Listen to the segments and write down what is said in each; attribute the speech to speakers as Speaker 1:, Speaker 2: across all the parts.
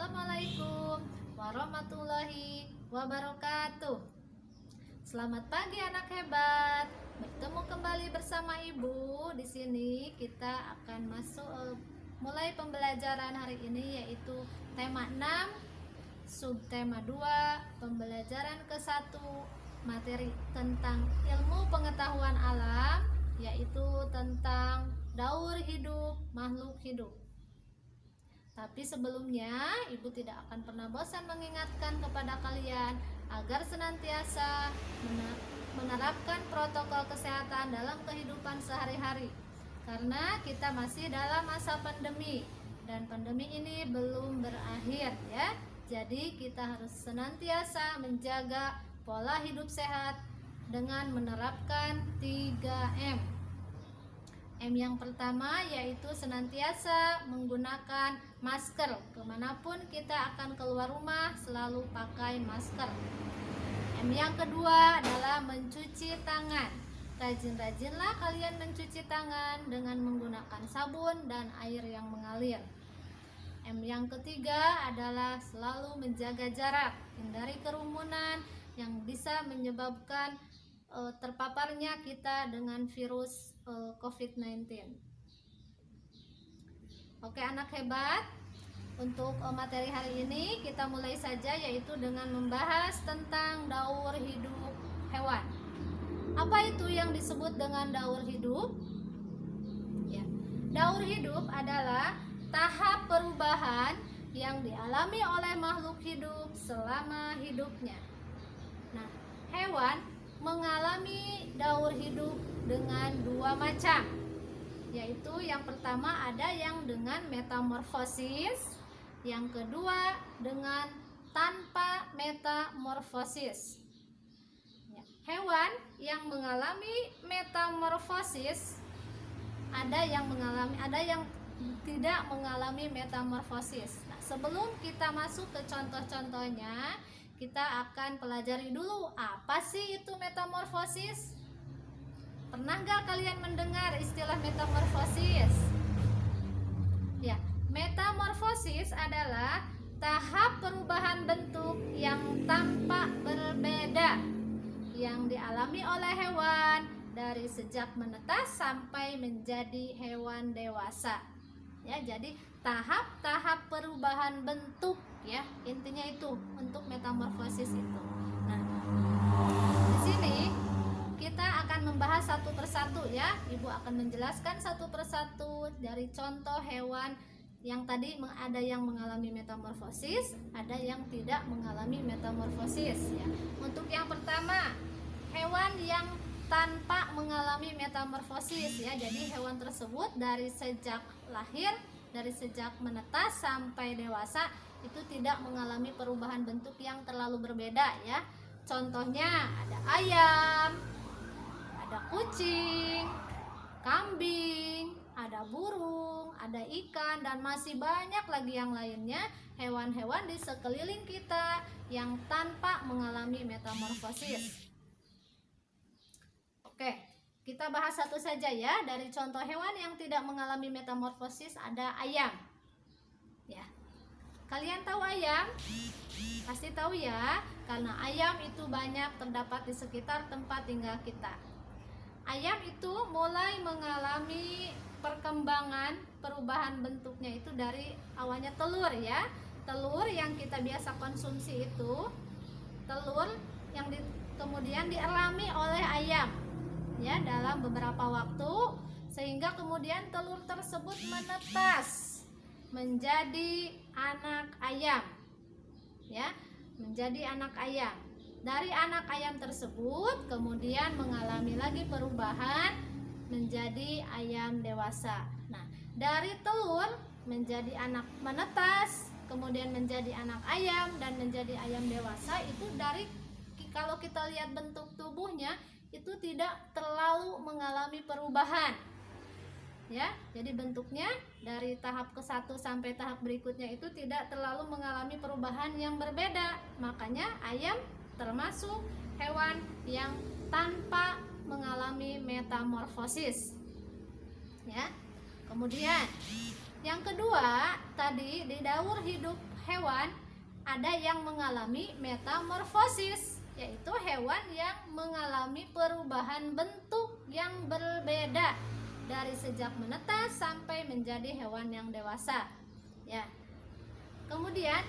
Speaker 1: Assalamualaikum warahmatullahi wabarakatuh. Selamat pagi anak hebat. Bertemu kembali bersama Ibu. Di sini kita akan mulai pembelajaran hari ini, yaitu tema 6, subtema 2, pembelajaran ke-1, materi tentang ilmu pengetahuan alam, yaitu tentang daur hidup makhluk hidup. Tapi sebelumnya, Ibu tidak akan pernah bosan mengingatkan kepada kalian agar senantiasa menerapkan protokol kesehatan dalam kehidupan sehari-hari. Karena kita masih dalam masa pandemi dan pandemi ini belum berakhir ya. Jadi kita harus senantiasa menjaga pola hidup sehat dengan menerapkan 3M. M yang pertama yaitu senantiasa menggunakan masker. Kemanapun kita akan keluar rumah selalu pakai masker. M yang kedua adalah mencuci tangan. Rajin-rajinlah kalian mencuci tangan dengan menggunakan sabun dan air yang mengalir. M yang ketiga adalah selalu menjaga jarak, hindari kerumunan yang bisa menyebabkan terpaparnya kita dengan virus COVID-19. Oke anak hebat, untuk materi hari ini kita mulai saja, yaitu dengan membahas tentang daur hidup hewan. Apa itu yang disebut dengan daur hidup? Ya, daur hidup adalah tahap perubahan yang dialami oleh makhluk hidup selama hidupnya. Nah, hewan mengalami daur hidup dengan dua macam, yaitu yang pertama ada yang dengan metamorfosis, yang kedua dengan tanpa metamorfosis. Hewan yang mengalami metamorfosis ada yang tidak mengalami metamorfosis. Nah, sebelum kita masuk ke contoh-contohnya, kita akan pelajari dulu apa sih itu metamorfosis. Pernah gak kalian mendengar istilah metamorfosis? Ya, metamorfosis adalah tahap perubahan bentuk yang tampak berbeda yang dialami oleh hewan dari sejak menetas sampai menjadi hewan dewasa. Ya, jadi tahap-tahap perubahan bentuk, ya, intinya itu untuk metamorfosis itu. Nah, di sini kita akan membahas satu persatu ya. Ibu akan menjelaskan satu persatu dari contoh hewan yang tadi ada yang mengalami metamorfosis, ada yang tidak mengalami metamorfosis ya. Untuk yang pertama, hewan yang tanpa mengalami metamorfosis ya. Jadi hewan tersebut dari sejak lahir, dari sejak menetas sampai dewasa itu tidak mengalami perubahan bentuk yang terlalu berbeda ya. Contohnya ada ayam, ada kucing, kambing, ada burung, ada ikan, dan masih banyak lagi yang lainnya, hewan-hewan di sekeliling kita yang tanpa mengalami metamorfosis. Oke, kita bahas satu saja ya. Dari contoh hewan yang tidak mengalami metamorfosis ada ayam. Ya. Kalian tahu ayam? Pasti tahu ya, karena ayam itu banyak terdapat di sekitar tempat tinggal kita. Ayam itu mulai mengalami perkembangan perubahan bentuknya itu dari awalnya telur ya. Telur yang kita biasa konsumsi itu telur yang kemudian dialami oleh ayam ya dalam beberapa waktu, sehingga kemudian telur tersebut menetas menjadi anak ayam ya, menjadi anak ayam. Dari anak ayam tersebut kemudian mengalami lagi perubahan menjadi ayam dewasa. Nah, dari telur menjadi anak menetas, kemudian menjadi anak ayam dan menjadi ayam dewasa, itu dari kalau kita lihat bentuk tubuhnya itu tidak terlalu mengalami perubahan ya. Jadi bentuknya dari tahap ke-1 sampai tahap berikutnya itu tidak terlalu mengalami perubahan yang berbeda. Makanya ayam termasuk hewan yang tanpa mengalami metamorfosis ya. Kemudian Yang kedua, tadi di daur hidup hewan ada yang mengalami metamorfosis, yaitu hewan yang mengalami perubahan bentuk yang berbeda dari sejak menetas sampai menjadi hewan yang dewasa. Ya. Kemudian,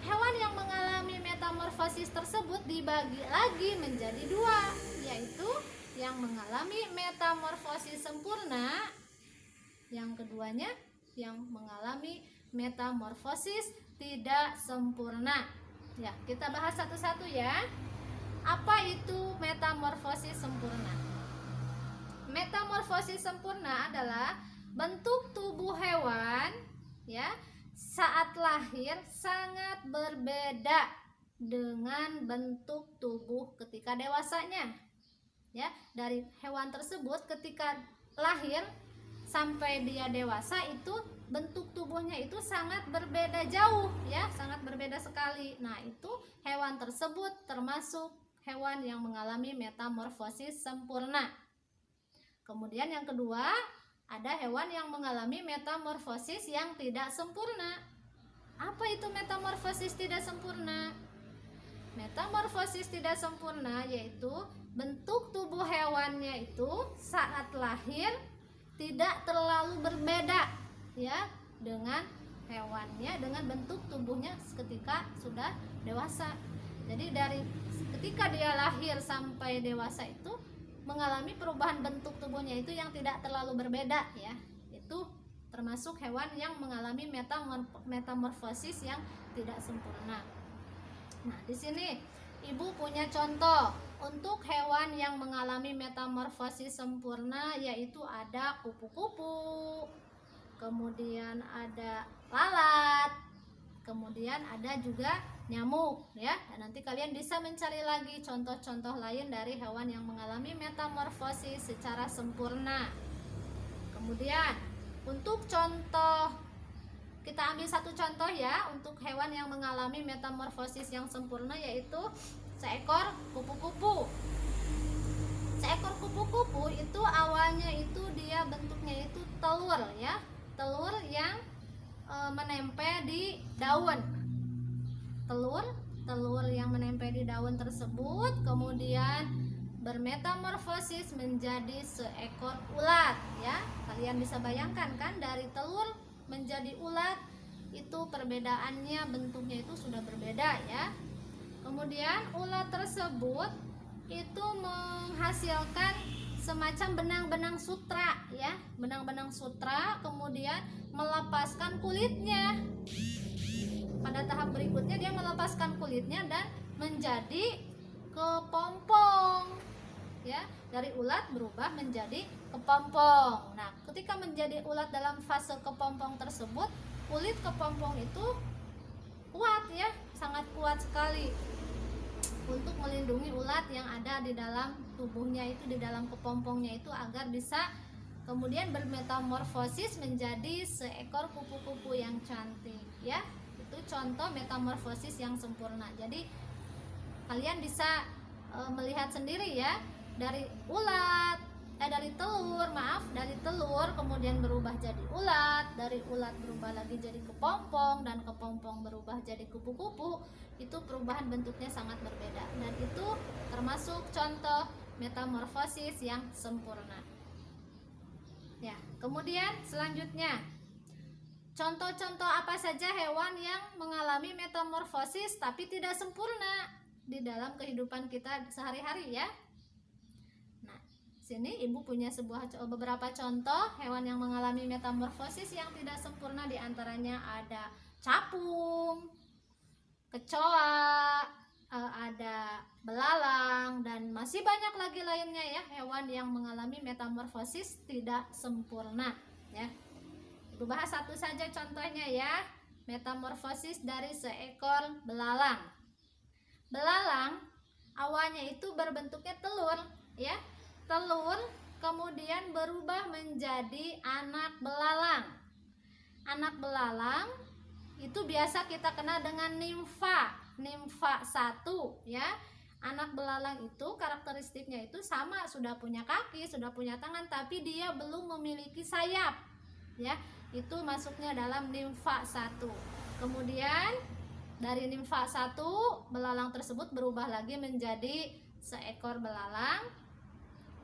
Speaker 1: hewan yang mengalami metamorfosis tersebut dibagi lagi menjadi dua, yaitu yang mengalami metamorfosis sempurna, yang keduanya yang mengalami metamorfosis tidak sempurna. Ya, kita bahas satu-satu ya. Apa itu metamorfosis sempurna? Metamorfosis sempurna adalah bentuk tubuh hewan ya saat lahir sangat berbeda dengan bentuk tubuh ketika dewasanya. Ya, dari hewan tersebut ketika lahir sampai dia dewasa itu bentuk tubuhnya itu sangat berbeda jauh ya, sangat berbeda sekali. Nah, itu hewan tersebut termasuk hewan yang mengalami metamorfosis sempurna. Kemudian yang kedua, ada hewan yang mengalami metamorfosis yang tidak sempurna. Apa itu metamorfosis tidak sempurna? Metamorfosis tidak sempurna yaitu bentuk tubuh hewannya itu saat lahir tidak terlalu berbeda ya dengan hewannya, dengan bentuk tubuhnya ketika sudah dewasa. Jadi dari ketika dia lahir sampai dewasa itu mengalami perubahan bentuk tubuhnya itu yang tidak terlalu berbeda ya. Itu termasuk hewan yang mengalami metamorfosis yang tidak sempurna. Nah, di sini Ibu punya contoh untuk hewan yang mengalami metamorfosis sempurna, yaitu ada kupu-kupu, kemudian ada lalat, kemudian ada juga nyamuk ya. Dan nanti kalian bisa mencari lagi contoh-contoh lain dari hewan yang mengalami metamorfosis secara sempurna. Kemudian untuk contoh, kita ambil satu contoh ya untuk hewan yang mengalami metamorfosis yang sempurna, yaitu seekor kupu-kupu. Seekor kupu-kupu itu awalnya itu dia bentuknya itu telur ya, telur yang menempel di daun. Telur yang menempel di daun tersebut kemudian bermetamorfosis menjadi seekor ulat ya. Kalian bisa bayangkan kan, dari telur menjadi ulat itu perbedaannya bentuknya itu sudah berbeda ya. Kemudian ulat tersebut itu menghasilkan semacam benang-benang sutra ya, benang-benang sutra, kemudian melepaskan kulitnya. Pada tahap berikutnya dia melepaskan kulitnya dan menjadi kepompong ya. Dari ulat berubah menjadi kepompong. Nah, ketika menjadi ulat dalam fase kepompong tersebut, kulit kepompong itu kuat ya, sangat kuat sekali untuk melindungi ulat yang ada di dalam tubuhnya itu, di dalam kepompongnya itu, agar bisa kemudian bermetamorfosis menjadi seekor kupu-kupu yang cantik ya. Itu contoh metamorfosis yang sempurna. Jadi kalian bisa melihat sendiri ya, dari telur kemudian berubah jadi ulat, dari ulat berubah lagi jadi kepompong, dan kepompong berubah jadi kupu-kupu. Itu perubahan bentuknya sangat berbeda, dan itu termasuk contoh metamorfosis yang sempurna ya. Kemudian selanjutnya, contoh-contoh apa saja hewan yang mengalami metamorfosis tapi tidak sempurna di dalam kehidupan kita sehari-hari ya. Sini Ibu punya beberapa contoh hewan yang mengalami metamorfosis yang tidak sempurna. Di antaranya ada capung, kecoa, ada belalang, dan masih banyak lagi lainnya ya, hewan yang mengalami metamorfosis tidak sempurna ya. Ibu bahas satu saja contohnya ya. Metamorfosis dari seekor belalang. Belalang awalnya itu berbentuknya telur ya. Telur kemudian berubah menjadi anak belalang. Anak belalang itu biasa kita kenal dengan nimfa 1 ya. Anak belalang itu karakteristiknya itu sama, sudah punya kaki, sudah punya tangan, tapi dia belum memiliki sayap ya. itu masuknya dalam nimfa 1. Kemudian dari nimfa 1, belalang tersebut berubah lagi menjadi seekor belalang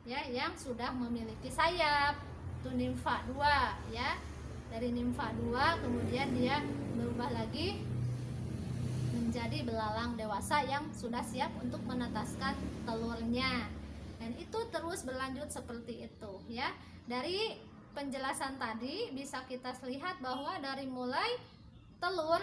Speaker 1: ya yang sudah memiliki sayap. Itu nimfa 2 ya. Dari nimfa 2 kemudian dia berubah lagi menjadi belalang dewasa yang sudah siap untuk menetaskan telurnya. Dan itu terus berlanjut seperti itu ya. Dari penjelasan tadi bisa kita lihat bahwa dari mulai telur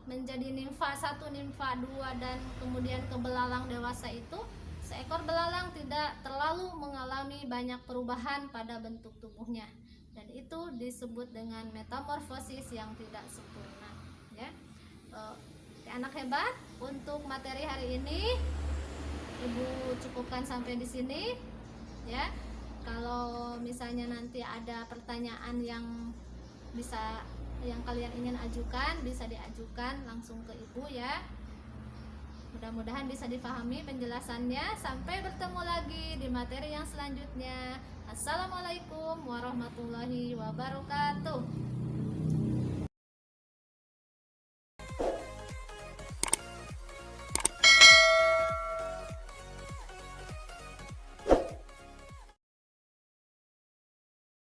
Speaker 1: menjadi nimfa 1, nimfa 2 dan kemudian ke belalang dewasa itu, seekor belalang tidak terlalu mengalami banyak perubahan pada bentuk tubuhnya. Dan itu disebut dengan metamorfosis yang tidak sempurna ya. Anak hebat, untuk materi hari ini Ibu cukupkan sampai di sini ya. Kalau misalnya nanti ada pertanyaan yang kalian ingin ajukan, bisa diajukan langsung ke Ibu ya. Mudah-mudahan bisa dipahami penjelasannya. Sampai bertemu lagi di materi yang selanjutnya. Assalamualaikum warahmatullahi wabarakatuh.